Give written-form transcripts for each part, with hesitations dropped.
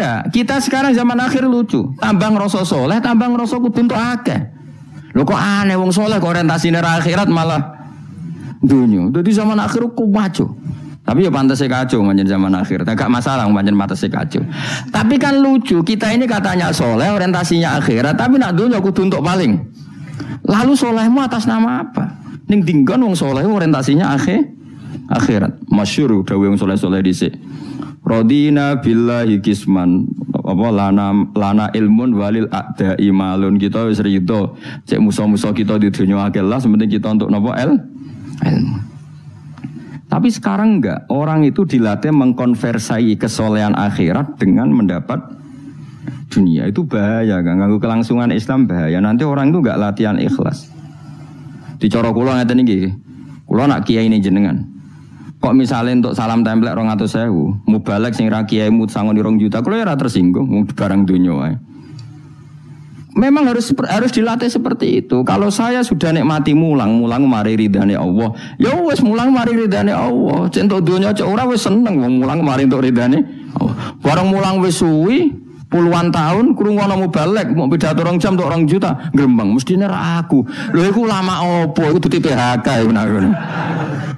ndak. Kita sekarang zaman akhir lucu. Tambah ngerasa soleh, tambah ngerasa kudu entuk akeh. Lho kok aneh wong soleh kok orientasine ra akhirat malah dunya. Dadi zaman akhir kok maco. Tapi ya pantasnya kacau manjen zaman akhir. Gak masalah manjen pantasnya kacau. Tapi kan lucu, kita ini katanya soleh, orientasinya akhirat, tapi nak dunya kudu entuk paling. Lalu solehmu atas nama apa? Ning dinggon wong soleh orientasinya akhirat. Masyhur dawuh wong soleh-soleh dhisik. Radina billahi kisman apa lana ilmun walil a'da'i malun. Kita wis rido cek musa-musa kita di dunia akeh lah sementing kita untuk napa ilmu. Tapi sekarang enggak, orang itu dilatih mengkonversii kesolehan akhirat dengan mendapat dunia. Itu bahaya kan, ganggu kelangsungan Islam bahaya. Nanti orang itu enggak latihan ikhlas. Dicara kula ngeten iki. Kula nak kiai ini jenengan. Kok misalnya untuk salam template 200.000, mubalek sing ra kiai mut sangon 2 juta, kula ya ora tersinggung wong barang donya wae. Memang harus dilatih seperti itu. Kalau saya sudah nikmati mulang mari ridane Allah. Ya wis mulang mari ridane Allah. Centok donya cek ora wis seneng wong mulang mari entuk ridane Allah. Bareng mulang wis suwi puluhan tahun krungono mubalek mau pidato 2 jam untuk 2 juta grembang mestine ra aku. Lho iku ulama opo? Iku dudu PHK ya benar.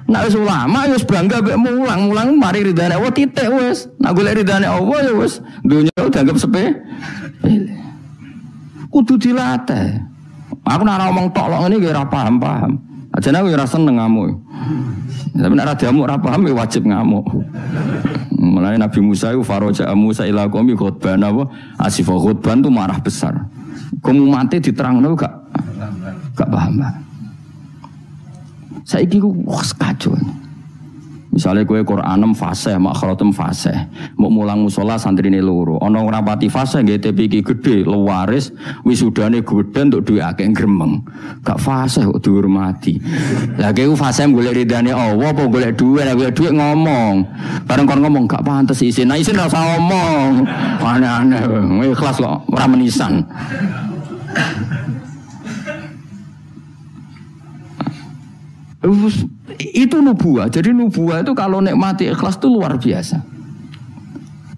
Nek wis ulama wis bangga mek mulang mari ridane Allah titik wis. Nek golek ridane Allah ya wis donya dianggap sepele. Kudu dilatih. Aku nek ngomong tok lok ngene iki ora paham. Ajane aku ora seneng ngamuk. Tapi nek ora diamuk ora paham ya wajib ngamuk. Mulai Nabi Musa itu faraja Musa ila qaumi khutban apa? Asif khutban itu marah besar. Kamu mati diterangno gak paham. Saiki ku kacau. Misalnya kowe Qur'anem fasih, makhratem fasih. Mbok mulang musala santrine loro. Ana ora pati fasih nggih TV iki gedhe, lewaris, wisudane gedhe entuk duwe akeh gremeng. Gak fasih kok dihormati. Lah kowe fasih golek ridane Allah apa golek duwe, nek golek duwe ngomong. Bareng kon ngomong gak pantes isin. Nah isin ora usah ngomong. Aneh-aneh. Ikhlas kok ora menisan. Itu nubuah. Jadi nubuah itu kalau nikmati ikhlas itu luar biasa.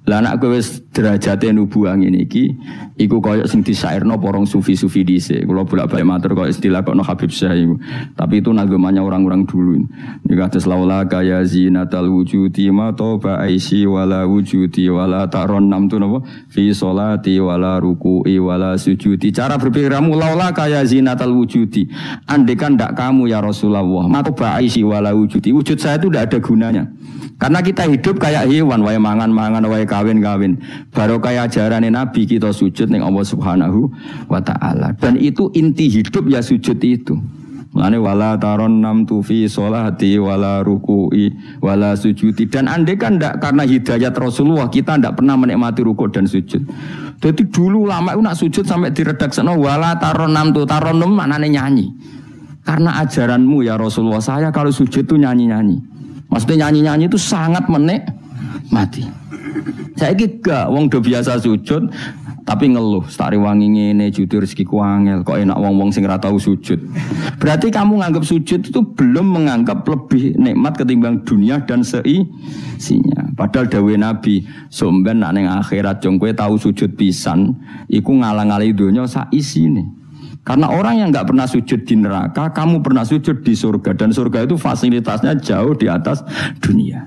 Lah anak kowe wis derajate nubuah ngene iki iku koyo sing disairno porong sufi-sufi dhisik. Kula bolak-balik matur koyo istilah kono Habib Syah iku. Tapi itu nagamanya orang-orang dulu. Iki atas laula kaya zinatal wujudi ma toba aisi wala wujudi wala taron nam tu napa fi sholati wala ruku'i wala sujudi. Cara berpikirmu laula kaya zinatal wujudi. Andekan ndak kamu ya Rasulullah ma toba aisi wala wujudi. Wujud saya itu ndak ada gunanya. Karena kita hidup kayak hewan, wae mangan-mangan, wae kawin-kawin. Baru kayak ajaran Nabi kita sujud ning Allah Subhanahu wa taala. Dan itu inti hidup ya sujud itu. Mulane wala taron nam tu fi sholati wala ruku'i wala sujudi. Dan andai kan ndak karena hidayat Rasulullah kita ndak pernah menikmati rukuk dan sujud. Jadi dulu lama itu nak sujud sampai diredaksekno wala taron nam tu taron nam maknane nyanyi. Karena ajaranmu ya Rasulullah saya kalau sujud itu nyanyi-nyanyi. Maksudnya nyanyi-nyanyi itu sangat menikmati. Saya gak wong do biasa sujud tapi ngeluh, stari wangi ngene judi rezekiku angel, kok enak wong-wong sing ora tau sujud. Berarti kamu nganggap sujud itu belum menganggap lebih nikmat ketimbang dunia dan seisinya. Padahal dawuh Nabi, somben nak ning akhirat jong kowe tau sujud pisan, iku ngalang-alangi donya sak isine. Karena orang yang enggak pernah sujud di neraka, kamu pernah sujud di surga. Dan surga itu fasilitasnya jauh di atas dunia.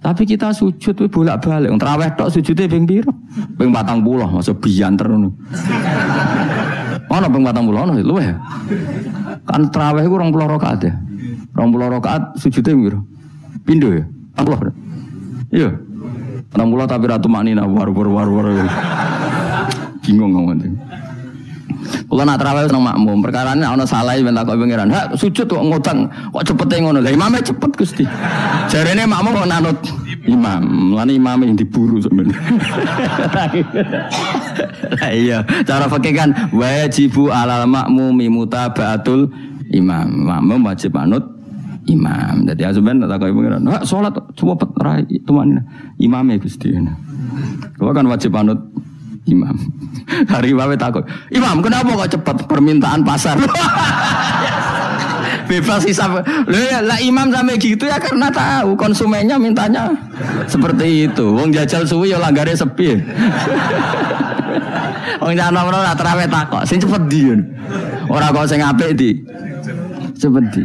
Tapi kita sujud itu bolak-balik. Terawih tok sujudnya ping piro? Ping 40, masuk bianter. Mana ping 40? Ono luwih. Kan terawih itu 20 rakaat ya. 20 rakaat sujudnya piro? Pindho ya? 40. Iya. 60 tapi ratu maknina war. Bingung ngomong. Kalau nak terawih seneng makmum, perkara ini ana salah ben takok pengiran. Hak sujud kok ngutang, kok cepete ngono. Lah imame cepet Gusti. Jarene makmum kok nanut imam. Lan imame yang diburu sebenarnya. Lah iya, cara fikih kan wajibu alal makmumi mutabaatul imam. Makmum wajib anut imam. Dadi asampeyan takok pengiran. Hak salat cepet ra tumaknina. Imame Gusti. Kok kan wajib anut imam. Hari imam takut. Imam kenapa kok cepat permintaan pasar? bebas hisab. Lah imam sampai gitu ya karena tahu konsumennya mintanya seperti itu. Wong jajal suwi ya langgare sepi. Wong jana ora trawe takok, sing cepet ndi. Ora kok sing apik di. Cepet di.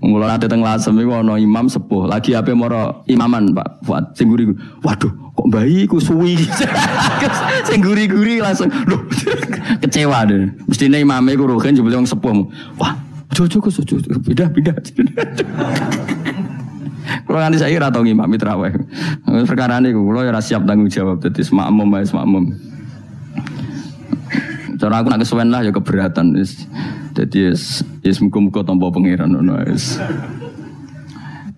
Mula nate teng Lasem iku ana imam sepuh, lagi ape moro imaman Pak Fuad sing guri. Waduh, kok bayi ku suwi. Sing guri-guri langsung lho kecewa deh. Mestine imame ku rohen jebule wong sepuh. Wah, ojo pindah. Kalau nanti saya ora tau ngimami traweh. Perkara niku kula ora siap tanggung jawab dadi makmum. Cara aku nak kesuwen lah ya keberatan wis. Dadi wis muga-muga tampa pangeran ngono wis.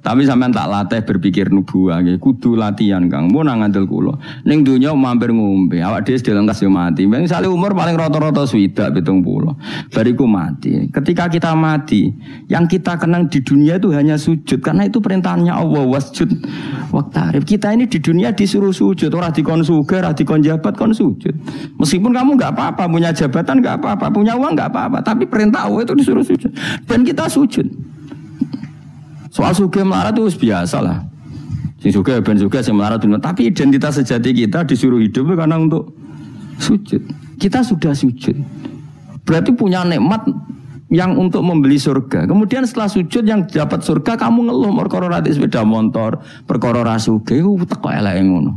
Tapi sampean tak latih berpikir nubuwah nggih, kudu latihan Kang. Mun nang ngandel kula. Ning donya mampir ngombe, awak dhewe dilengkas yo mati. Misale umur paling rata-rata 70. Bariku mati. Ketika kita mati, yang kita kenang di dunia itu hanya sujud karena itu perintahnya Allah wasjud waqtarib. Kita ini di dunia disuruh sujud, ora dikon sugih, ora dikon jabat kon sujud. Meskipun kamu enggak apa-apa, punya jabatan enggak apa-apa, punya uang enggak apa-apa, tapi perintah Allah itu disuruh sujud. Dan kita sujud. Soal sugih melarat itu biasa lah. Sing sugih ben sugih sing melarat bener. Tapi identitas sejati kita disuruh hidup karena untuk sujud. Kita sudah sujud. Berarti punya nikmat yang untuk membeli surga. Kemudian setelah sujud yang dapat surga kamu ngeluh perkara ra sepeda motor, perkara ra sugih teko eleke ngono.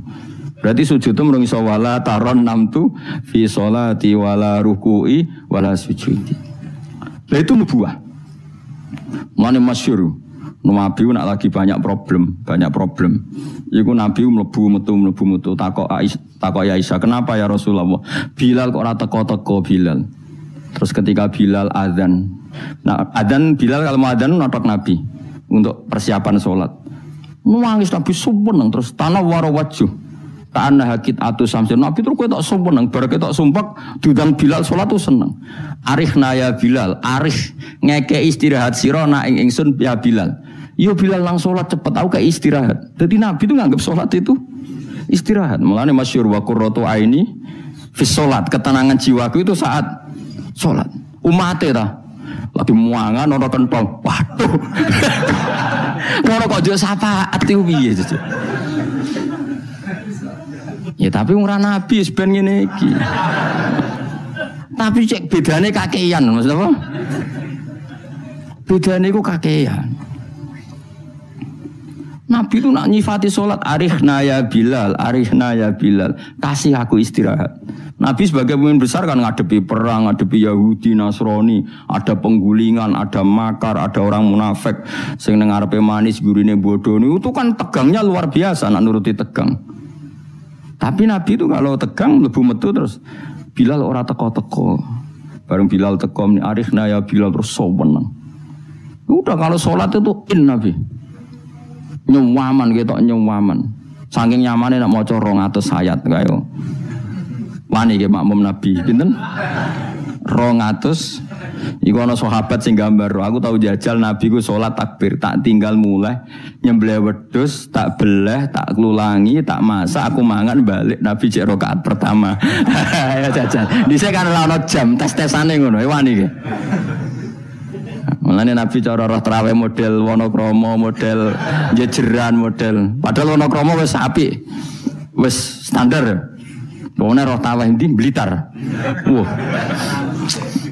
Berarti sujud itu mrung iso wala taron namtu fi sholati wala ruku'i wala sujudi. Lah itu nubuwah. Mane masyhur. Nabi nak lagi banyak problem. Iku Nabi mlebu metu takok Aisyah, "Kenapa ya Rasulullah? Bilal kok ora teko-teko Bilal?" Terus ketika Bilal azan. Nah, azan Bilal kalau mau azan notok Nabi untuk persiapan salat. Nangis Nabi sumpun terus tanah waro wajuh. Ta'anna hakit atu samsin. Nabi terus kowe tok sumpun bar ketok sumpek diundang Bilal salat tuh seneng. Arihna ya Bilal, arih ngeke istirahat sira nak ing ingsun ya Bilal. Yo Bilal langsung sholat cepet, aku kayak istirahat. Jadi Nabi itu nganggap sholat itu istirahat. Mulane masyhur wa qurratu aini fi sholat, ketenangan jiwaku itu saat sholat. Umate ta lagi muangan ora kentong. Waduh. Ora kok yo syafaat iki piye itu. Ya tapi ora Nabi ben ngene iki. Tapi cek bedane kakean, maksud apa? Bedane iku kakean. Nabi itu nak nyifati sholat arihna ya Bilal, kasih aku istirahat. Nabi sebagai pemimpin besar kan ngadepi perang, ngadepi Yahudi, Nasrani, ada penggulingan, ada makar, ada orang munafik, sing nang ngarepe manis gurine bodoh itu kan tegangnya luar biasa, nak nuruti tegang. Tapi Nabi itu kalau tegang lebu metu terus Bilal ora teko-teko. Bareng Bilal teko arihna ya Bilal terus soweneng. Udah kalau sholat itu Nabi. Nyuwaman ketok nyuwaman. Saking nyamane nak maca 200 ayat kaya. Wani nggih makmum Nabi. Pinten? 200. Iku ana sahabat sing gambar. Aku tahu jajal Nabi ku salat takbir, tak tinggal mulai nyembelih wedhus, tak beleh, tak klulangi, tak masak, aku mangan balik Nabi cek rakaat pertama. Ya jajal. Dhisik kan ora ana jam tes-tesane ngono. Wani nggih. Mulane Nabi cara roh traweh model Wonokromo, model jejeran, model. Padahal Wonokromo wis apik. Wis standar. Wong roh traweh ndi Blitar. Wah.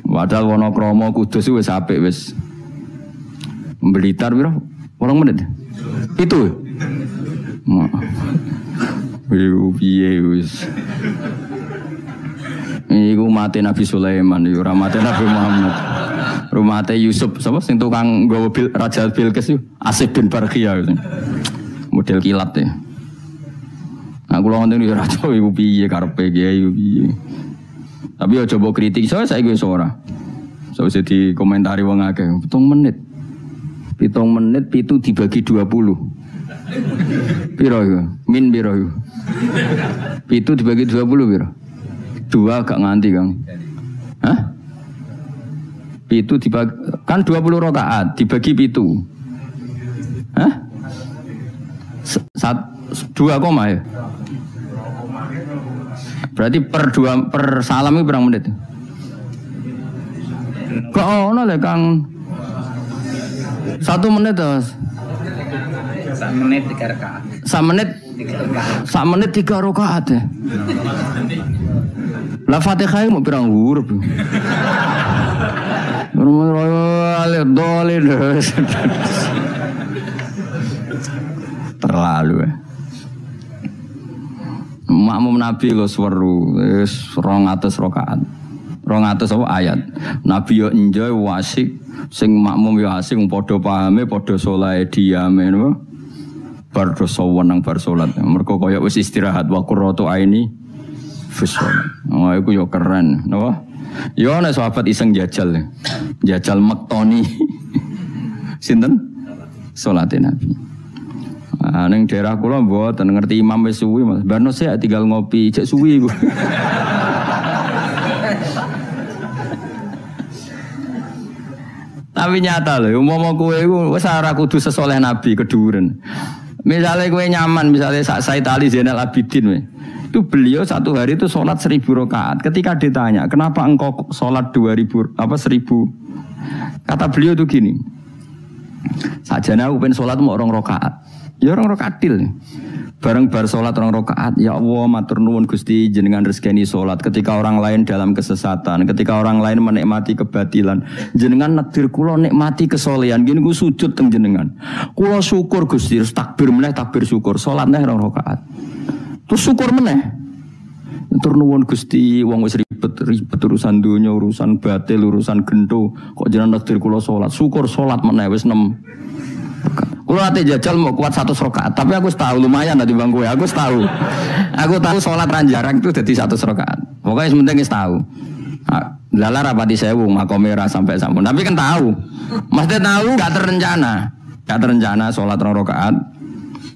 Padahal Wonokromo Kudus wis apik wis. Blitar piro? 8 menit. Itu. Piye wis. Iku mate Nabi Sulaiman, yo ora mate Nabi Muhammad. Rumate Yusuf sapa sing tukang nggawa Raja Bilqis yo Asif bin Barkhia model kilat ya. Nah kula ngoten yo raja iku piye karepe kiai yo piye. Tapi yo coba kritik saya saiki wis ora. So wis dikomentari wong akeh 7 menit. 7 menit pitu dibagi 20. Piro yo? Min piro yo? Pitu dibagi 20 piro? 2 gak nganti Kang. Hah? Pitu dibagi kan 20 rakaat dibagi pitu. Hah? 2 koma ya. Berarti per salam itu berapa menit? Kok ono le Kang? 1 menit terus. 1 menit 3 rakaat. 1 menit 1 menit 3 rakaat ya. Lah Fatihah mau pirang huruf. Terlalu ya. Makmum Nabi lo seweru wis 200 rakaat. 200 apa ayat. Nabi yo enjoy wasik sing makmum yo asik padha pahame padha saleh diame napa. Bar sowan nang bar salat. Mergo kaya wis istirahat wa qurratu aini fis salat. Oh iku yo keren napa. Yo ana sahabat iseng jajal. Jajal mektoni. Sinten? Salate Nabi. Neng daerah kula mboten ngerti imam wis suwi Mas. Barno sik tinggal ngopi cek suwi iku. Tapi nyata lho, umpama kowe iku wis ora kudu sesoleh Nabi keduren. Misalnya kowe nyaman, misalnya Said Ali Zainal Abidin we. Itu beliau 1 hari itu sholat 1000 rakaat. Ketika ditanya, kenapa engkau sholat 1000 kata beliau itu gini. Sajane aku pengen sholat mau 2 rakaat. Ya 2 rakaat til. Bareng bar sholat 2 rakaat, ya Allah matur nuwun Gusti jenengan rezekani sholat ketika orang lain dalam kesesatan, ketika orang lain menikmati kebatilan, jenengan nakdir kula nikmati kesolehan, gini ku sujud teng jenengan. Kula syukur Gusti, terus takbir meneh takbir syukur, sholat neh 2 rakaat. Terus syukur meneh. Matur nuwun Gusti, wong wis ribet urusan dunya, urusan batil, urusan gento, kok jenengan nakdir kula sholat, syukur sholat meneh wis 6. Kalau nanti jajal mau kuat 100 rakaat, tapi aku tahu lumayan tadi bang gue. Aku tahu sholat ranjarang itu jadi 100 rakaat. Pokoknya sementing tahu. Lala rapati sewu makomera sampai sampun. Tapi kan tahu, maksudnya tahu nggak terencana sholat 2 rakaat.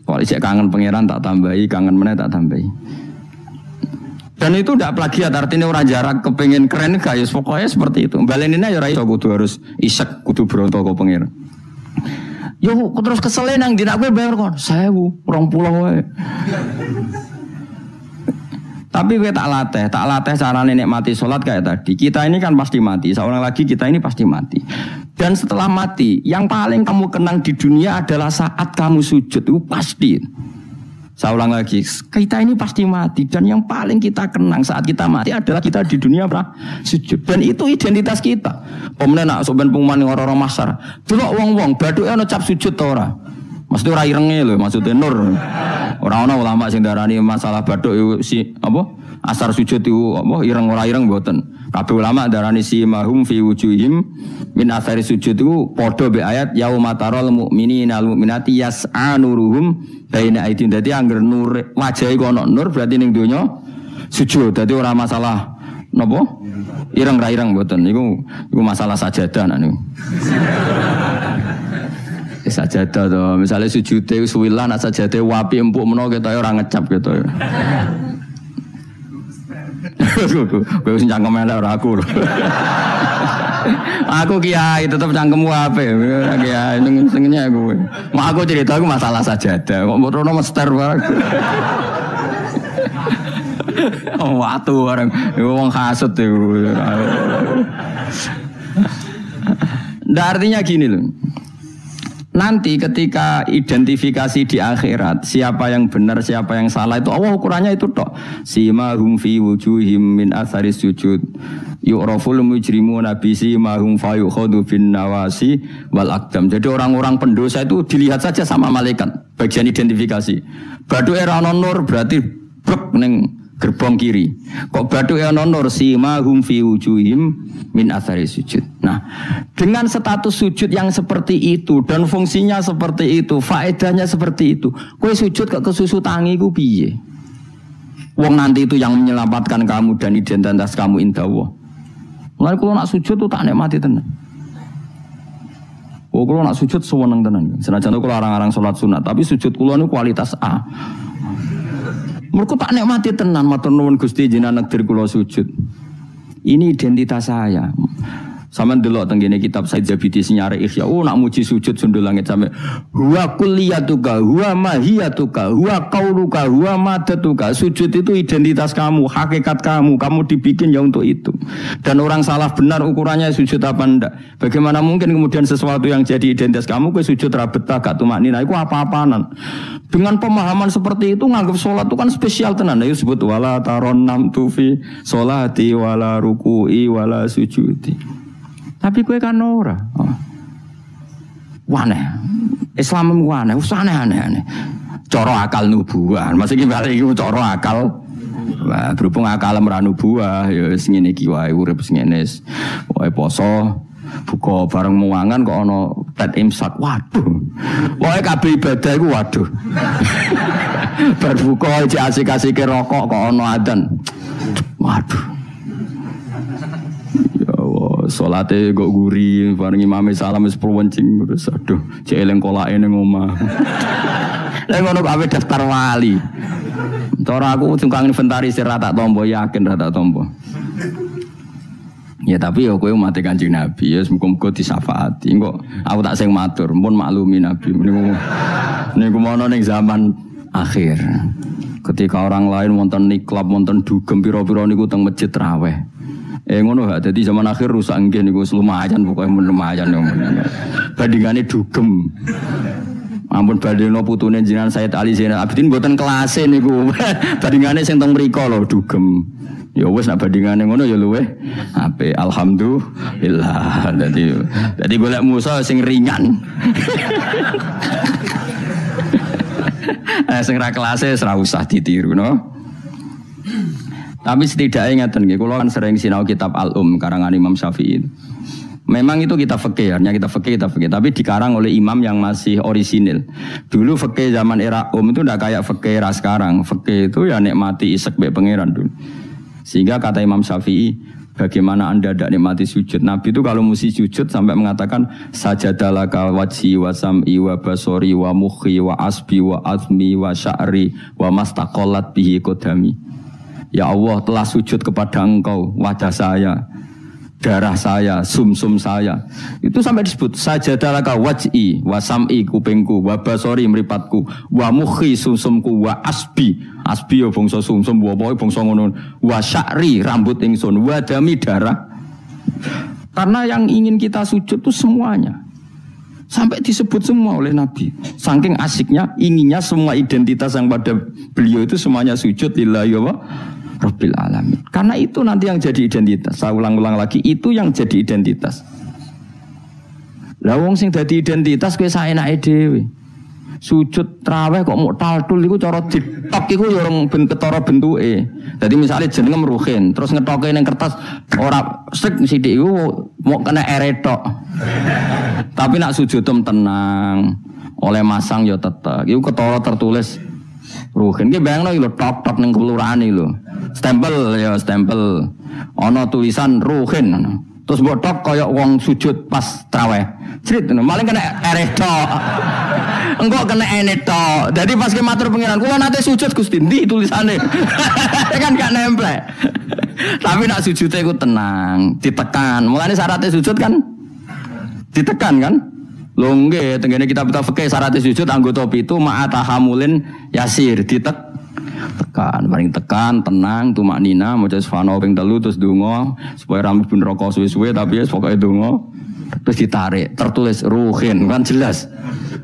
Kalau isek kangen pangeran tak tambahi, kangen meneh tak tambahi. Dan itu tidak plagiat, artinya orang jarak kepengen keren guys. Pokoknya seperti itu. Baleninnya ya raiso kudu harus isek kudu berontok ke pangeran. Yo terus kesel nang dina kowe bayar kon 1000, 20 wae. Tapi kowe tak latih carane nikmati salat kayak tadi. Kita ini kan pasti mati, seorang lagi kita ini pasti mati. Dan setelah mati, yang paling kamu kenang di dunia adalah saat kamu sujud itu pasti. Saya ulang lagi, kita ini pasti mati dan yang paling kita kenang saat kita mati adalah kita di dunia sujud dan itu identitas kita. Pemenang nak soben pengumuman orang-orang masar, delok wong-wong baduke ana cap sujud ta ora? Mesti ora irenge lho, maksudnya nur. Ora ana ulama sing darani masalah baduk si apa? Asar sujud itu apa ireng ora ireng mboten. Kabeh ulama darani si mahum fi wujuhim min athari sujud itu padha be ayat yaumatarul mu'minina wal mu'minati yas'anuruhum baina aidin. Dadi angger nur wajahe kok ana nur berarti ning donya sujud. Dadi ora masalah napa? Ireng ra ireng mboten. Iku masalah sajadah niku. Sajadah to, misalnya sujude suwilah nak sajadah wapi empuk menawa kita ora ngecap gitu. Kowe wis cangkem elek ora aku lho. Aku kiai tetep cangkemmu apik. Kiai senengnya aku. Mak aku cerita aku masalah sajadah. Kok mrono mester bareng. Oh watu bareng. Wong hasud iku. Ndak artinya gini loh. Nanti ketika identifikasi di akhirat siapa yang benar siapa yang salah itu Allah ukurannya itu tok. Simahum fi wujuhim min athari sujud yu'raful mujrimuna bi simahum fayukhadu bin nawasi wal aqdam. Jadi orang-orang pendosa itu dilihat saja sama malaikat bagian identifikasi. Baduke ra ono nur berarti blek ning gerbong kiri. Kok baduke ana nur simahum fi wujuhim min athari sujud. Nah, dengan status sujud yang seperti itu dan fungsinya seperti itu, faedahnya seperti itu. Kowe sujud kok kesusu tangi ku piye? Wong nanti itu yang menyelamatkan kamu dan identitas kamu indah Allah. Mulai kalau nak sujud tuh tak nikmati tenan. Oh, kalau nak sujud seneng tenan. Senajan kalau arang-arang salat sunat, tapi sujud kula niku kualitas A. Mereka tak nikmati tenan matur nuwun Gusti jenengan negdir kula sujud. Ini identitas saya. Sampeyan delok teng kene kitab Said Zabidi sinyare Ihya. Oh nak muji sujud sundul langit sampe huwa kulliyatuka, huwa mahiyatuka, huwa qauluka, huwa madatuka. Sujud itu identitas kamu, hakikat kamu dibikin ya untuk itu. Dan orang salah benar ukurannya sujud apa ndak. Bagaimana mungkin kemudian sesuatu yang jadi identitas kamu ke sujud ra betah gak tumaknina iku apa-apaanan. Dengan pemahaman seperti itu nganggap salat itu kan spesial tenan. Ya disebut wala taronnam tufi sholati wala ruku'i wala sujudi. Tapi kowe kan ora. Waneh. Islam waneh, usane aneh-aneh. Cara akal nubuah. Maksud iki balik iku cara akal. Wah, berhubung akal ora nubuah ya wis ngene iki wae urip ngene. Wae poso buka bareng muangan kok ana tet imsak. Waduh. Wae kabeh ibadah iku waduh. Bar buka iki asik-asike rokok kok ana adzan. Waduh. Salate kok guri bareng imame salam wis pruwencing terus aduh cek eleng kolake ning omah. Lah ngono kabeh daftar wali. Cara aku tukang inventarisir ra tak tampa yakin ra tak tampa. Ya tapi ya kowe umat Kanjeng Nabi ya muga-muga disyafaati. Kok aku tak sing matur pun maklumi Nabi niku mono ning zaman akhir. Ketika orang lain wonten niklab wonten dugem pira-pira niku teng masjid raweh. Ngono gak dadi zaman akhir rusak nggih niku lumayan pokoke lumayan yo. Bandingane dugem. Ampun badheno putune jenengan Said Ali Zainal Abidin mboten kelase niku. Bandingane sing teng mriko lho dugem. Ya wis nek bandingane ngono ya luweh apik alhamdulillah. Dadi golek musa sing ringan. Sing ra kelase ora usah ditiru no. Tapi setidaknya ngeten nggih, kula kan sering sinau kitab Al-Um karangan Imam Syafi'i. Memang itu kitab fikih, hanya kitab fikih, tapi dikarang oleh imam yang masih orisinil. Dulu fikih zaman era itu ndak kayak fikih era sekarang. Fikih itu ya nikmati isek mbek pangeran dulu. Sehingga kata Imam Syafi'i, bagaimana Anda tidak nikmati sujud? Nabi itu kalau mesti sujud sampai mengatakan sajadalaka wajhi wa sam'i wa basori wa mukhi wa asbi wa azmi wa sya'ri wa mastaqallat bihi qadami. Ya Allah telah sujud kepada engkau, wajah saya, darah saya, sumsum saya. Itu sampai disebut sajadalaka waj'i wa sam'i kupingku, wa basori mripatku, wa mukhi sumsumku, wa asbi ya bangsa sumsum, wa bangsa ngono, wa sya'ri rambut ingsun, wa dami darah. Karena yang ingin kita sujud itu semuanya. Sampai disebut semua oleh Nabi. Saking asiknya, inginnya semua identitas yang pada beliau itu semuanya sujud lillahi wa Rabbil alamin. Karena itu nanti yang jadi identitas. Saya ulang-ulang lagi, itu yang jadi identitas. Lah wong sing dadi identitas kowe saenake dhewe. Sujud traweh kok mau taltul iku cara ditok iku ya orang ketara bentuke. Dadi misale jenenge Ruhin, terus ngetoke ning kertas ora sik sithik iku mau kena eretok. Tapi nak sujud tenang, oleh masang ya tetek. Iku ketara tertulis Ruhin. Ki bayangno iki lho tok-tok ning kelurahan iki lho. Stempel. Ana tulisan Ruhin. Terus mbok tok kaya wong sujud pas traweh. Crit maling kena eretok. Engko kena enetok. Dadi pas ke matur pengiran, kula nate sujud Gusti, ndi tulisane. Kan gak nempel. Tapi nak sujude iku tenang, ditekan. Mulane syaratnya sujud kan ditekan kan? Lho nggih, tengene kitab-kitab fikih syaratnya sujud anggota pitu ma'atahamulin yasir tekan, paling tekan, tenang, tumaknina, maca subhana ping 3 terus donga supaya rambut ben rokok suwe-suwe tapi ya pokoke donga terus ditarik, tertulis Ruhin kan jelas.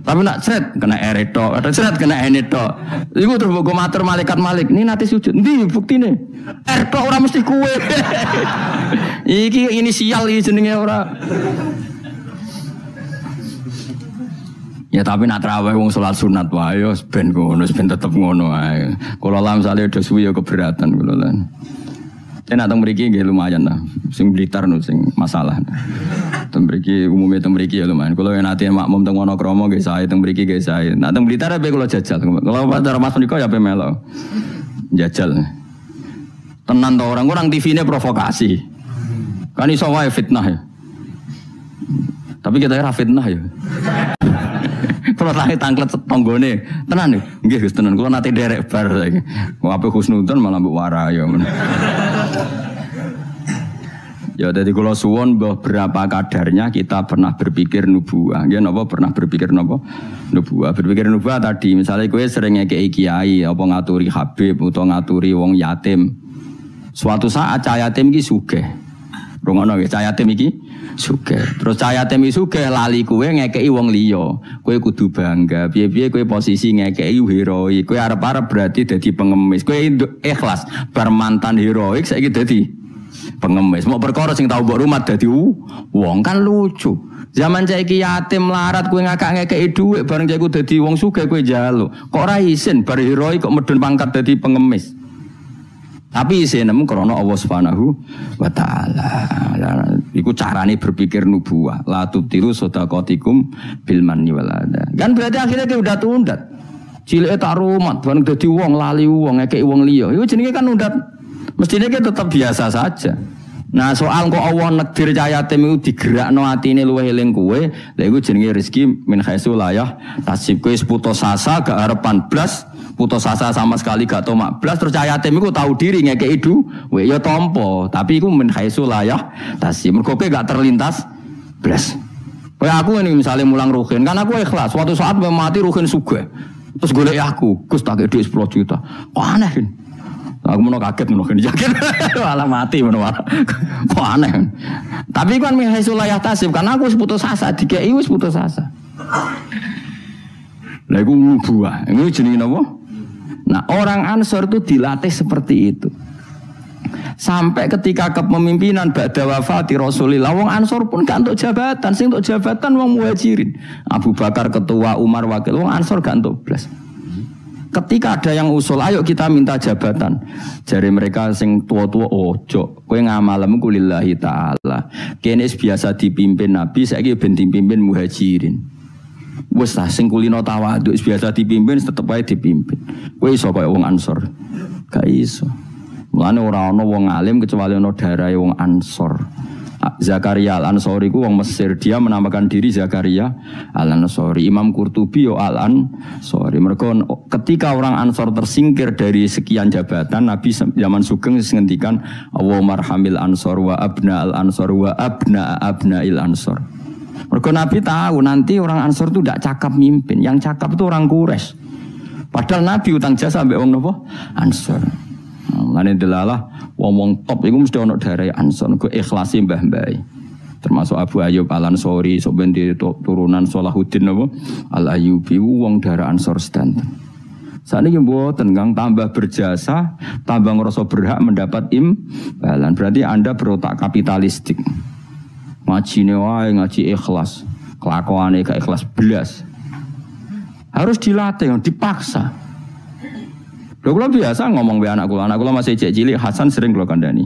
Tapi nak sret kena eretok, ada sret kena enetok. Iku terus mbok matur malaikat Malik, ini nanti sujud. Ndi buktine? Eretok ora mesti kuwe. Iki inisial iki jenenge ora. Ya tapi nak tarawih wong salat sunat wae yo ben ngono, ben tetep ngono ae. Kula lan misale do suwi yo keberatan kula lan. Nek teng mriki nggih lumayan lah. Sing Blitar no sing masalah. Teng mriki umume teng mriki ya lumayan. Kula yen ate makmum teng Wonokromo nggih sae, teng mriki nggih sae. Nak teng Blitar ape kula jajal. Kalau Pak Mas menika ya ape melo. Jajal. Tenan to orang TV-ne provokasi. Kan iso wae fitnah ya. Tapi kita ora fitnah ya. Kalau terakhir tangklet tonggone, tenan nih, nggih Gus tenan. Kalau nanti derek bar lagi, mau apa husnudon malah mbok warai ya. Ya dadi kula suwun mbah berapa kadarnya kita pernah berpikir nubuwah. Nggih napa pernah berpikir napa? Nubuwah. Berpikir nubuwah tadi misalnya kowe sering ngekeki kiai apa ngaturi habib utawa ngaturi wong yatim. Suatu saat cah yatim iki sugih. Rungono nggih cah yatim iki sugih. Terus cah yatim iki sugih lali kowe ngekeki wong liya. Kowe kudu bangga. Piye-piye kowe posisi ngekeki heroik. Kowe arep-arep berarti dadi pengemis. Kowe ikhlas bar mantan heroik saiki dadi pengemis. Mau perkara sing tau mbok rumat dadi wong kan lucu. Zaman saiki yatim larat kowe ngakak-ngekeki dhuwit bareng cek dadi wong sugih kowe njaluk. Kok ora isin bar heroik kok medun pangkat dadi pengemis. Tapi isin nemu krana Allah Subhanahu wa taala. Iku carane berpikir nubuwah. La tubtiru shadaqatikum bil manni wal adha. Kan berarti akhirnya dia udah tundat. Cilike tak rumat bareng dadi wong lali wong ngekeki wong liya. Iku jenenge kan undat. Mestinya kita tetap biasa saja. Nah soal kok Allah nekdir cah yatim itu digerakno atine luwih eling kowe, lha iku jenenge rezeki min haitsu la yahtasib. Kowe putus asa gak harapan blas, putus asa sama sekali gak tomak blas terus cah yatim iku tahu diri ngekeki duwe ya tampa, tapi iku min haitsu la yahtasib. Mergo kowe gak terlintas blas. Kayak aku ini misalnya mulang ruhin, kan aku ikhlas. Suatu saat mati ruhin sugih. Terus golek aku, Gus tak dhuwit 10 juta. Kok aneh kan? Aku mau kaget mau yakin malah mati mau kok aneh. Tapi kan mihaisulayah tasib karena aku putus asa dikei wis putus asa. Lah iku nubuwah. Ini jenenge napa? Nah, orang Ansor itu dilatih seperti itu. Sampai ketika kepemimpinan ba'da wafati Rasulillah, wong Ansor pun gak untuk jabatan, sing untuk jabatan wong Muhajirin. Abu Bakar ketua, Umar wakil, wong Ansor gak untuk blas. Ketika ada yang usul, ayo kita minta jabatan. Jari mereka sing tua-tua ojo, kowe ngamalem ku lillahi ta'ala. Kene biasa dipimpin Nabi, saiki ben dipimpin Muhajirin. Wes ta sing kulino tawadhu biasa dipimpin tetep ae dipimpin. Kowe iso kaya wong Ansor. Gak iso. Mulane ora ana wong alim kecuali ana darahe wong Ansor. Zakaria Al-Ansori ku wong Mesir, dia menamakan diri Zakaria Al-Ansori. Imam Qurtubi yo Al-Ansori. Mereka ketika orang Ansor tersingkir dari sekian jabatan, Nabi zaman Sugeng ngendikan Allahumma arhamil Ansor wa abna al-Ansor wa abna abnail Ansor. Mereka Nabi tahu nanti orang Ansor itu tidak cakap mimpin, yang cakap itu orang Quraisy. Padahal Nabi utang jasa sampai wong napa? Ansor. Lane delalah wong top iku mesti ana daerah Ansor, go ikhlasi mbah-mbah. Termasuk Abu Ayyub Al-Ansori, sok ben turunan Salahuddin napa? Al-Ayyubi wong daerah Ansor sedanten. Sakniki mboten kang tambah berjasa, tambah ngrasa berhak mendapat imbalan. Berarti Anda berotak kapitalistik. Ngajine wae ngaji ikhlas, kelakuane gak ikhlas belas. Harus dilatih, dipaksa. Kalau biasa ngomong be anak kula masih cilik Hasan sering kula kandhani.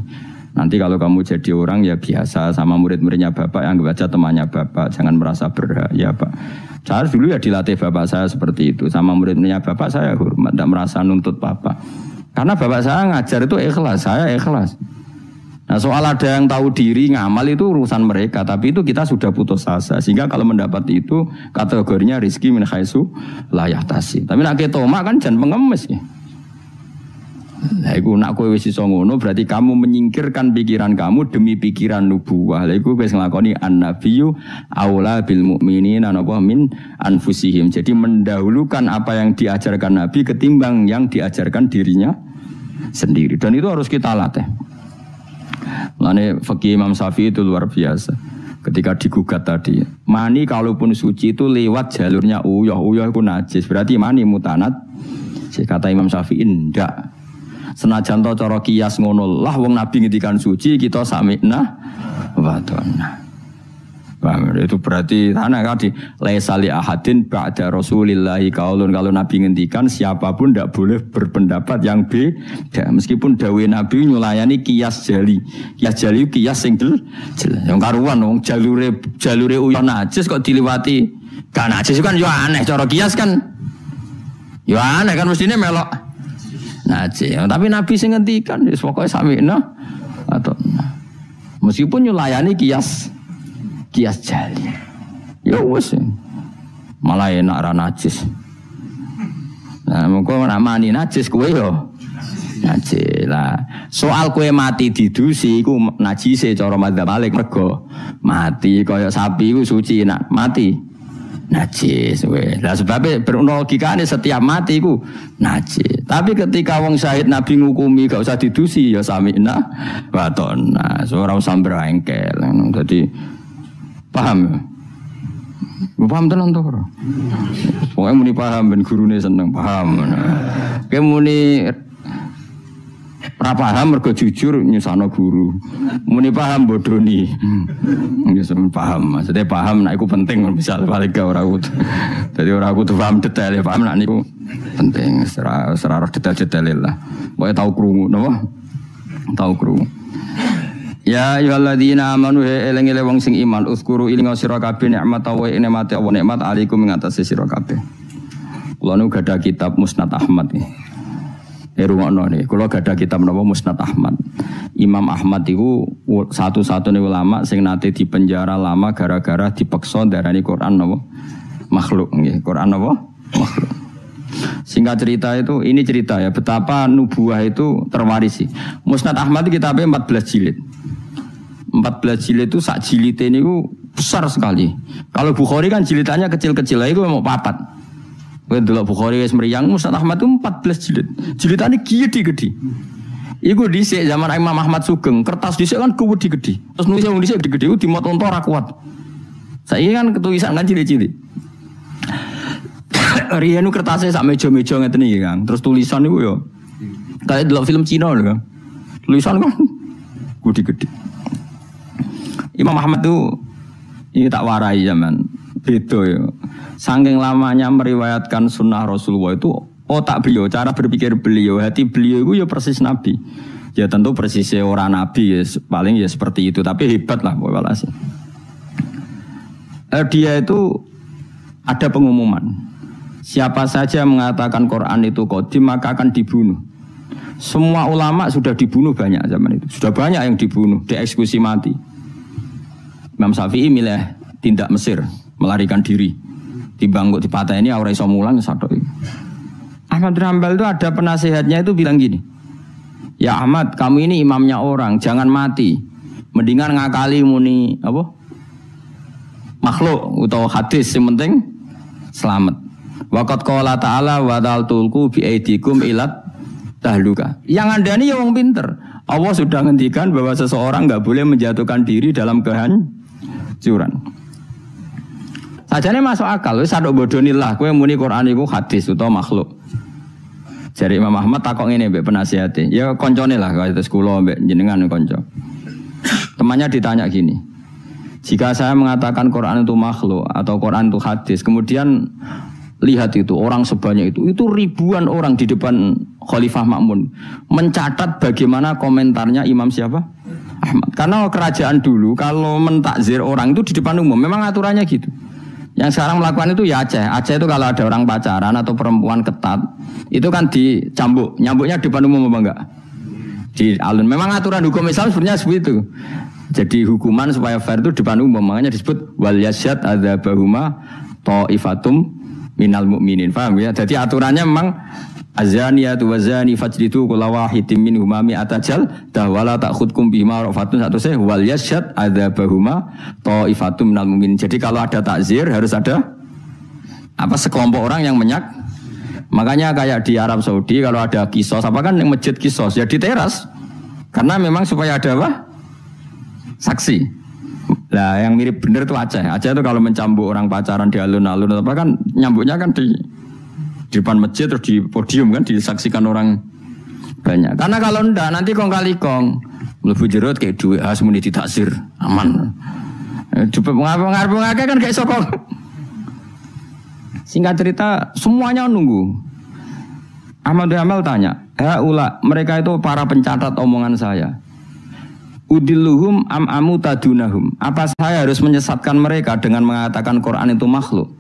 Nanti kalau kamu jadi orang ya biasa sama murid-muridnya bapak yang baca temannya bapak, jangan merasa berhak ya pak. Saya dulu ya dilatih bapak saya seperti itu, sama murid-muridnya bapak saya hormat, tidak merasa nuntut bapak. Karena bapak saya ngajar itu ikhlas, saya ikhlas. Nah soal ada yang tahu diri ngamal itu urusan mereka, tapi itu kita sudah putus asa sehingga kalau mendapat itu kategorinya rizki min haitsu la yahtasib. Tapi nek ketoma kan jan pengemis ya. Lah iku nak kowe wis iso ngono berarti kamu menyingkirkan pikiran kamu demi pikiran nubuwah. Lah iku wis nglakoni an-nabiyyu aula bil mukminina napa min anfusihim. Jadi mendahulukan apa yang diajarkan Nabi ketimbang yang diajarkan dirinya sendiri. Dan itu harus kita latih. Lane fikih Imam Syafi'i itu luar biasa. Ketika digugat tadi, mani kalaupun suci itu lewat jalurnya uyah itu najis. Berarti mani mutanat. Kata Imam Syafi'i ndak. Senajan to cara kias ngono lah wong Nabi ngendikan suci kita sami'na wa ta'na. Itu berarti tanah kan di laisa li ahadin ba'da Rasulillahi qaulun, kalau Nabi ngendikan siapapun tidak boleh berpendapat yang beda meskipun dawuh Nabi nyulayani kias jali. Kias jali kias sing jelas. Yang karuan wong jalure uyah najis kok diliwati kan najis kan yo aneh cara kias kan. Yo aneh kan mestine melok najis. Tapi Nabi sing ngendikan wis pokoke sami'na atau meskipun nyulayani kias jali. Ya wis. Malah enak ra najis. Nah, mengko nak mani najis kowe yo Najis lah. Soal kue mati didusi iku najise cara madzhab Malik mergo mati kaya sapi iku suci nak mati najis weh. Lah sebabnya logikane setiap mati iku najis. Tapi ketika wong syahid Nabi ngukumi gak usah didusi ya samina wa tonna. Ora usah brengkel. Dadi paham ya? Paham tenan to ora? Pokoke muni paham ben gurune seneng paham. Kowe muni ora paham mergo jujur nyusahno guru. Muni paham bodoni. Ya paham, maksudnya paham nek iku penting misal balik ke ora kudu. Dadi ora kudu paham detail, paham nek niku penting secara detail-detail lah. Pokoke tau krungu napa? Tau krungu. Ya ayyuhalladzina amanu eling-eling wong sing iman uzkuru ilinga sira kabeh nikmat wa nikmate Allah nikmat alaikum ing atase sira kabeh. Kula nu gadah kitab Musnad Ahmad iki. Rungokno nih, kula gadah kitab napa Musnad Ahmad. Imam Ahmad iku satu-satunya ulama sing nate dipenjara lama gara-gara dipeksa darani Quran napa makhluk nggih. Quran napa makhluk. Singkat cerita itu, ini cerita ya betapa nubuah itu terwarisi. Musnad Ahmad itu kitabnya 14 jilid. 14 jilid itu sak jilid ini besar sekali. Kalau Bukhari kan jilidannya kecil-kecil, itu mau papat. Kalau Bukhari wis mriyang, Musnad Ahmad itu 14 jilid. Jilidannya gede-gede. Iku dhisik zaman Imam Ahmad Sugeng, kertas dhisik kan gede-gede. Terus nulis yang dhisik gede-gede itu dimot onto ora kuat. Saiki kan ketulisan kan cilik-cilik. Riyen kertasnya sak meja-meja ngeten iki, Kang. Terus tulisan niku yo kayak delok film Cina lho, Kang. Tulisan kan gede-gede. Imam Ahmad tuh ini tak warai zaman beda ya. Saking lamanya meriwayatkan sunnah Rasulullah itu otak beliau, cara berpikir beliau, hati beliau itu ya persis Nabi. Ya tentu persisnya orang Nabi ya paling ya seperti itu, tapi hebat lah walhasil. Dia itu ada pengumuman. Siapa saja mengatakan Quran itu qadim maka akan dibunuh. Semua ulama sudah dibunuh banyak zaman itu. Sudah banyak yang dibunuh, dieksekusi mati. Imam Syafi'i milih tindak Mesir, melarikan diri. Dibangkut dipateni ora iso mulang satok. Ahmad bin Hanbal itu ada penasehatnya itu bilang gini. Ya Ahmad, kamu ini imamnya orang, jangan mati. Mendingan ngakali muni apa? Makhluk atau hadis yang penting selamat. Waqat qala ta'ala wa ta'altulku bi aidikum ilat tahluka. Yang andani ya wong pinter. Allah sudah ngendikan bahwa seseorang enggak boleh menjatuhkan diri dalam kehancuran. Sajane masuk akal, wis sadok bodonillah kowe muni Quran iku hadis utawa makhluk. Jare Imam Ahmad takok ngene mbek penasihate. Ya koncone lah kados kula mbek jenengan kanca. Temannya ditanya gini. Jika saya mengatakan Quran itu makhluk atau Quran itu hadis, kemudian lihat itu orang sebanyak itu ribuan orang di depan Khalifah Ma'mun mencatat bagaimana komentarnya Imam siapa? Ahmad. Karena kerajaan dulu kalau mentakzir orang itu di depan umum, memang aturannya gitu. Yang sekarang melakukan itu ya Aceh. Aceh itu kalau ada orang pacaran atau perempuan ketat, itu kan dicambuk. Nyambuknya di depan umum apa enggak? Di alun. Memang aturan hukum Islam sebenarnya seperti itu. Jadi hukuman supaya fair itu di depan umum. Makanya disebut wal yasyad adzabahuma ta'ifatum minal mu'minin. Paham ya? Jadi aturannya memang azaniyatu wazani fajlidu kulla wahidin minhuma mi'ata jaldah wala ta'khudkum bima rafatun satu saya wal yasyad adzabahuma ta'ifatum minal mu'minin. Jadi kalau ada takzir harus ada apa sekelompok orang yang makanya kayak di Arab Saudi kalau ada kisos apa kan yang masjid kisos ya di teras karena memang supaya ada apa saksi. Lah yang mirip bener itu Aceh. Aceh itu kalau mencambuk orang pacaran di alun-alun apa kan nyambuknya kan di depan masjid terus di podium kan disaksikan orang banyak. Karena kalau ndak nanti kong kali kong mlebu jero kayak duit harus muni ditaksir aman. Coba ngarep-ngarep kan kayak sokong. Singkat cerita semuanya nunggu. Ahmad bin Hanbal tanya, mereka itu para pencatat omongan saya. Udilluhum am tadunahum. Apa saya harus menyesatkan mereka dengan mengatakan Quran itu makhluk?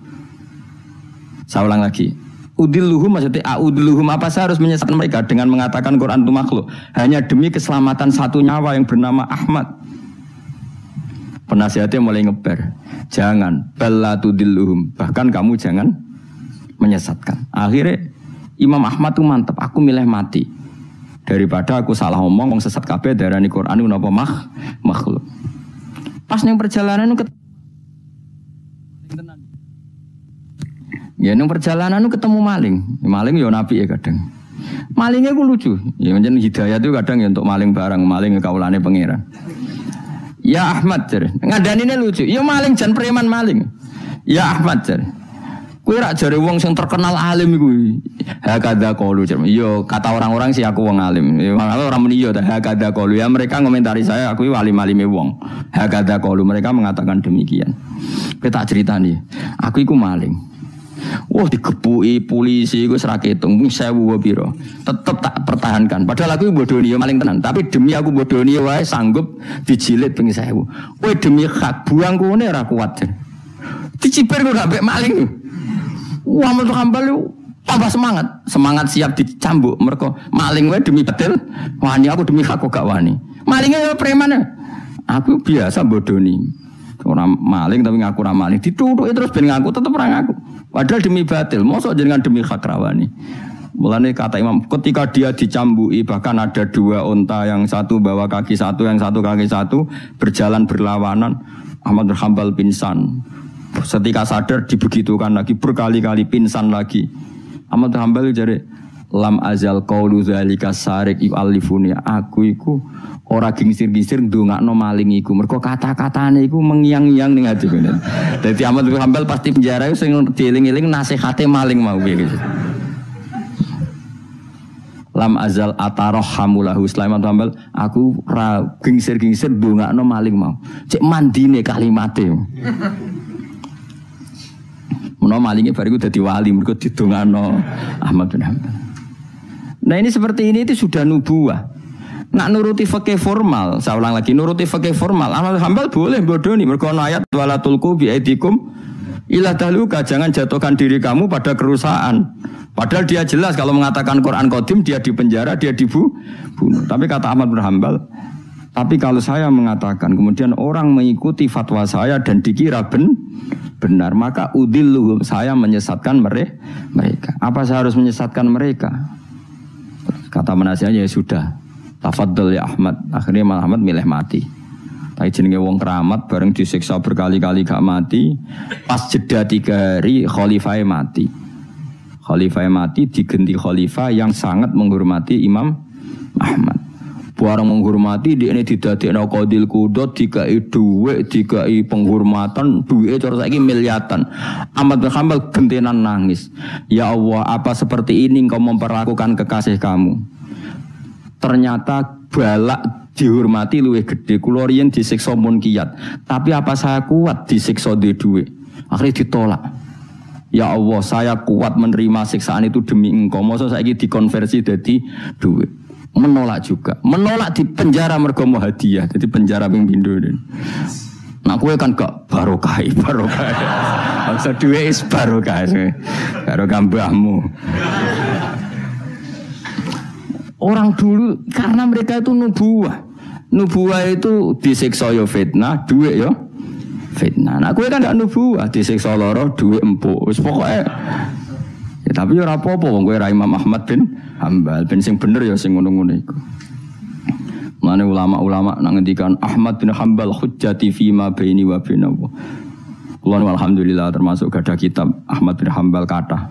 Saya ulang lagi. Udilluhum maksudnya udilluhum apa saya harus menyesatkan mereka dengan mengatakan Quran itu makhluk hanya demi keselamatan satu nyawa yang bernama Ahmad. Penasihatnya mulai ngeber. Jangan balla tudilluhum. Bahkan kamu jangan menyesatkan. Akhirnya Imam Ahmad itu mantap, aku milih mati daripada aku salah omong wong sesat kabeh darani Quran iku napa makhluk. Pas ning perjalanan ya ning perjalanan ketemu maling. Maling ya nabi ya kadang. Malingnya ku lucu. Ya pancen hidayah itu kadang ya untuk maling barang, maling kaulane pangeran. Ya Ahmad jar. Ngadanine lucu. Ya maling jan preman maling. Ya Ahmad jar. Kowe rak jare wong sing terkenal alim iku. Hakadha qaulu jar. Yo kata orang-orang sih aku wong alim. Ya orang muni yo hakadha qaulu. Ya mereka ngomentari saya aku alim-alime wong. Hakadha qaulu mereka mengatakan demikian. Kowe tak critani. Aku iku maling. Wah digepuki polisi iku ora ketung 1000 piro. Tetep tak pertahankan. Padahal aku bodoni ya maling tenan, tapi demi aku bodoni wae sanggup dijilid ping 1000. Kowe demi hak buang kene ora kuat. Dicipir kok gak mbek maling. Wah metu kambal yo tambah semangat siap dicambuk mergo maling wae demi betul. Wani aku demi hak kok gak wani. Malinge yo preman. Aku biasa bodoni. Orang maling tapi ngaku ora maling ditutuki terus ben ngaku tetep ora ngaku. Padahal demi batil, mosok jenengan demi hak rawani. Mulane kata Imam, ketika dia dicambui bahkan ada 2 unta yang satu bawa kaki satu, yang satu kaki satu berjalan berlawanan, Ahmad bin Hanbal pingsan. Ketika sadar dibegitukan lagi berkali-kali pingsan lagi. Ahmad bin Hanbal jare lam azal qaulu zalika sarik yu'allifuni. Aku iku ora gingsir-gingsir ndongakno maling iku. Mergo kata-katane iku mengiang-iang ning ati kene. Dadi Ahmad bin Hanbal pasti penjara sing dieling-eling nasihate maling mau piye gitu. Lam azal atarhamulahu Sulaiman bin Hanbal, aku ora gingsir-gingsir ndongakno maling mau. Cek mandine kalimate. Menawa malinge bariku dadi wali mergo didongakno Ahmad bin Hanbal. Nah ini seperti ini itu sudah nubuah. Nak nuruti fikih formal, saya ulang lagi nuruti fikih formal. Ahmad bin Hanbal boleh bodoni mergo ana ayat wala tulqu bi aidikum ila tahluka, jangan jatuhkan diri kamu pada kerusakan. Padahal dia jelas kalau mengatakan Quran qadim dia dipenjara, dia dibunuh. Tapi kata Ahmad bin Hanbal, tapi kalau saya mengatakan kemudian orang mengikuti fatwa saya dan dikira benar, maka udilluhum, saya menyesatkan mereka. Apa saya harus menyesatkan mereka? Kata penasihatnya ya sudah, tafadhol ya Ahmad. Akhirnya malah Ahmad milih mati. Tapi jenenge wong keramat bareng disiksa berkali-kali gak mati. Pas jeda 3 hari khalifah mati. Khalifah mati diganti khalifah yang sangat menghormati Imam Ahmad. Barang menghormati dia ini didadekno qadil qudot, dikai dhuwit, dikai penghormatan, duwike cara saiki miliatan. Ahmad bin Hanbal gentenan nangis. Ya Allah, apa seperti ini engkau memperlakukan kekasih kamu? Ternyata balak dihormati luwih gede. Kula riyen disiksa munkiyat. Tapi apa saya kuat disiksa di dhuwit? Akhirnya ditolak. Ya Allah, saya kuat menerima siksaan itu demi engkau. Masa saiki dikonversi jadi dhuwit. Menolak juga, menolak di penjara mergo mau hadiah, jadi penjara ping pindho. Nah kowe kan gak barokah. Maksud duwe is barokah. Barokah mbahmu. Orang dulu karena mereka itu nubuah. Nubuah itu disiksa yo fitnah, duit yo fitnah. Nah kowe kan gak nubuah, disiksa lara, duit empuk. Wis pokoke ya, tapi ora apa-apa wong kowe ra Imam Ahmad bin Hanbal, ben sing bener ya sing ngono-ngono iku. Mane ulama-ulama nang ngendikan Ahmad bin Hanbal hujjati fi ma baini wa bainahu. Kula alhamdulillah termasuk gadah kitab Ahmad bin Hanbal kathah.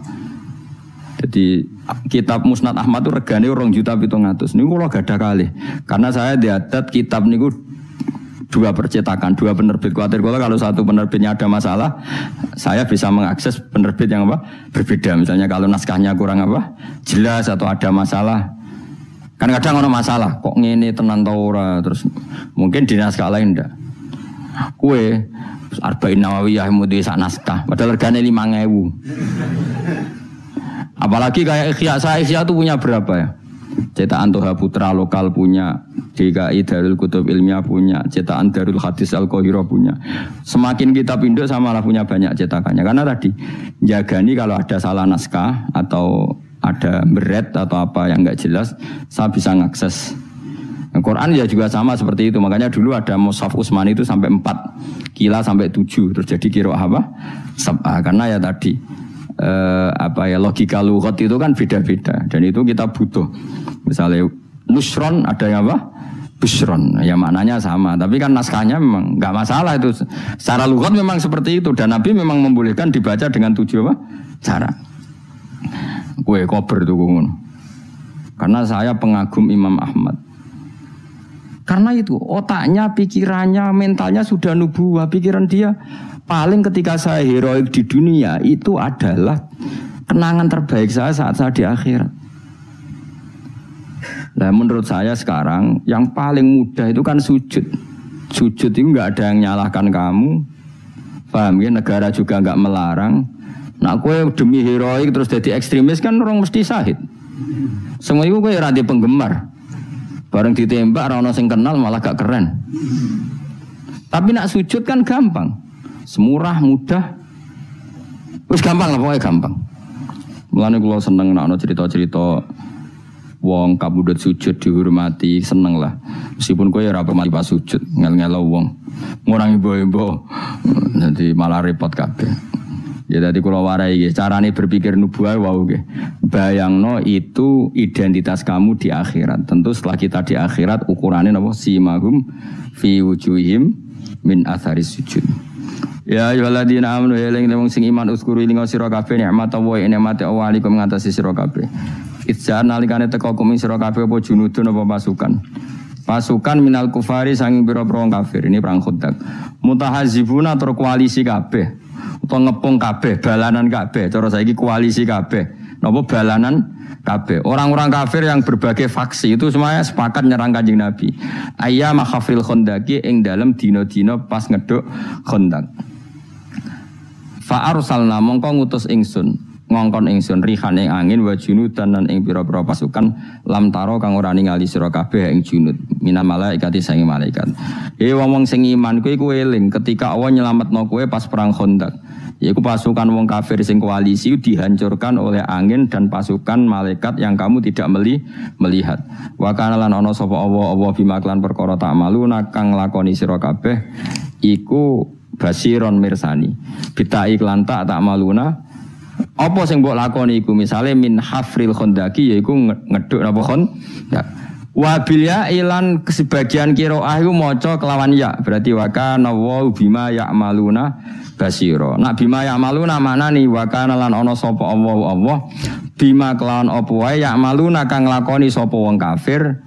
Jadi kitab Musnad Ahmad itu regane 2.700.000. Niku kula gadah kalih. Karena saya diadat kitab niku 2 percetakan, 2 penerbit. Kuatir kalau satu penerbitnya ada masalah, saya bisa mengakses penerbit yang apa berbeda. Misalnya kalau naskahnya kurang apa jelas atau ada masalah. Kan kadang ada masalah, kok ngene tenan ta ora, terus mungkin di naskah lain ndak. Kue Arba'in Nawawiyah mudi sak naskah, padahal regane 5.000. Apalagi kayak Ikhya itu punya berapa ya? Cetakan Toha Putra lokal punya, DKI Darul Kutub Ilmiah punya, cetakan Darul Hadis Al-Qahirah punya. Semakin kita pindah sama lah punya banyak cetakannya. Karena tadi jagani kalau ada salah naskah atau ada beret atau apa yang enggak jelas, saya bisa ngakses. Al-Quran ya juga sama seperti itu. Makanya dulu ada Mushaf Utsmani itu sampai 4, Kila sampai 7, terus jadi qiraah apa? Sab'ah. Karena ya tadi logika lughat itu kan beda-beda dan itu kita butuh. Misalnya nusron, ada yang apa? Busron. Ya maknanya sama, tapi kan naskahnya memang enggak masalah itu. Secara lughat memang seperti itu dan Nabi memang membolehkan dibaca dengan 7 apa? Cara. Kue kober itu ngono. Karena saya pengagum Imam Ahmad. Karena itu otaknya, pikirannya, mentalnya sudah nubuwah. Pikiran dia paling ketika saya heroik di dunia itu adalah kenangan terbaik saya saat saya di akhirat. Nah menurut saya sekarang yang paling mudah itu kan sujud. Sujud itu nggak ada yang nyalahkan kamu. Paham ya? Negara juga nggak melarang. Nah kue demi heroik terus jadi ekstremis kan orang mesti syahid. Semua itu kue rada penggemar. Bareng ditembak orang sing kenal malah gak keren. Tapi nak sujud kan gampang. Semurah, mudah. Wis gampang lah pokoknya gampang. Mulane kula seneng nek ana cerita-cerita wong kabudut sujud dihormati, seneng lah. Meskipun kowe ora pernah pas sujud, ngel-ngelo wong. Ngurangi ibo-ibo. Nanti malah repot kabeh. Ya tadi kula warai nggih, carane berpikir nubuwah wau nggih. Bayangno itu identitas kamu di akhirat. Tentu setelah kita di akhirat ukurannya napa simahum fi wujuhihim min atharis sujud. Ya ayyuhalladzina amanu eling wong sing iman uskuru ing sira kabeh nikmat Allah nikmate Allah alaikum ngatasi sira kabeh. Idza nalikane teka kum sira kabeh apa junudun apa pasukan. Pasukan minal kufari sanging pira-pira kafir. Ini perang Khandaq. Mutahazibuna tur koalisi kabeh. Utawa ngepung kabeh, balanan kabeh. Cara saiki koalisi kabeh. Napa balanan kabeh. Orang-orang kafir yang berbagai faksi itu semuanya sepakat nyerang Kanjeng Nabi. Ayyama khafril Khandaqi ing dalem dina-dina pas ngeduk Khandaq. Fa arsalna mongko ngutus ingsun. Ngongkon ingsun rihan ing angin wa junudan lan ing pira-pira pasukan lam taro kang ora ningali sira kabeh ing junud minal malaikati sange malaikat. Wong sing iman kowe iku eling ketika Allah nyelametno kowe pas perang Khandaq. Yaiku pasukan wong kafir sing koalisi dihancurkan oleh angin dan pasukan malaikat yang kamu tidak melihat. Wa kana lan ana sapa Allah bima klan perkara tak maluna kang lakoni sira kabeh iku basiron mirsani. Bita iklan tak maluna apa sing mbok lakoni iku misale min hafril Khandaqi yaiku ngeduk napa Khandaq. Wa bil ya ilan sebagian qiraah iku maca kelawan ya berarti wa kana wa bima ya'maluna basira. Nak bima ya'maluna maknane wa kana lan ana sapa Allah bima kelawan apa wae ya'maluna kang lakoni sapa wong kafir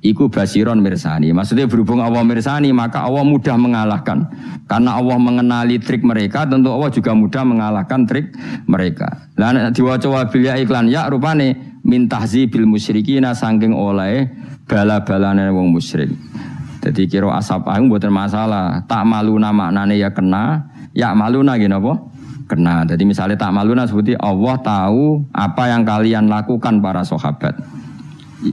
iku basiron mirsani. Maksudnya berhubung Allah mirsani maka Allah mudah mengalahkan. Karena Allah mengenali trik mereka, tentu Allah juga mudah mengalahkan trik mereka. Lah nek diwaca wabil ya iklan ya rupane min tahzibil musyrikina saking oleh bala-balane wong musyrik. Jadi kira asap aku mboten masalah. Tak maluna maknane ya kena, ya maluna nggih napa? Kena. Jadi misalnya tak maluna seperti Allah tahu apa yang kalian lakukan para sahabat.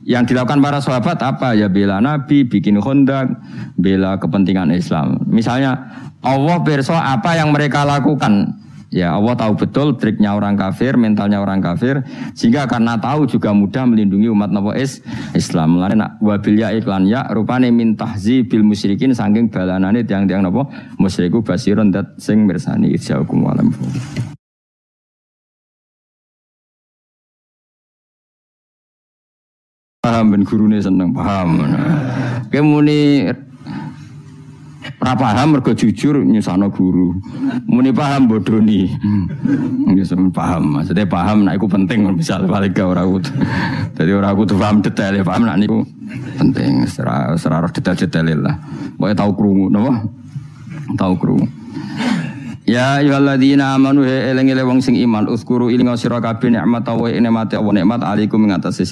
Yang dilakukan para sahabat apa? Ya bela Nabi, bikin Khandaq, bela kepentingan Islam. Misalnya Allah pirsa apa yang mereka lakukan. Ya Allah tahu betul triknya orang kafir, mentalnya orang kafir, sehingga karena tahu juga mudah melindungi umat Nabi Islam. Lain wabil ya iklan ya rupane min tahzibil musyrikin saking balanane tiang-tiang napa musyriku basirun dat sing mirsani jaukum walam. Paham ben gurune seneng paham. Kemuni ra paham mergo jujur nyusahno guru. Muni paham bodoni. Wis paham, maksudnya paham nek iku penting misal balik ke ora kudu. Dadi ora kudu paham detail, paham nek niku penting ora detail-detail lah. Pokoke tau krungu napa? Tau krungu. Ya ayyuhalladzina amanu eling-eling wong sing iman uskuru iling sira kabeh nikmat Allah nikmate Allah nikmat alaikum ing atase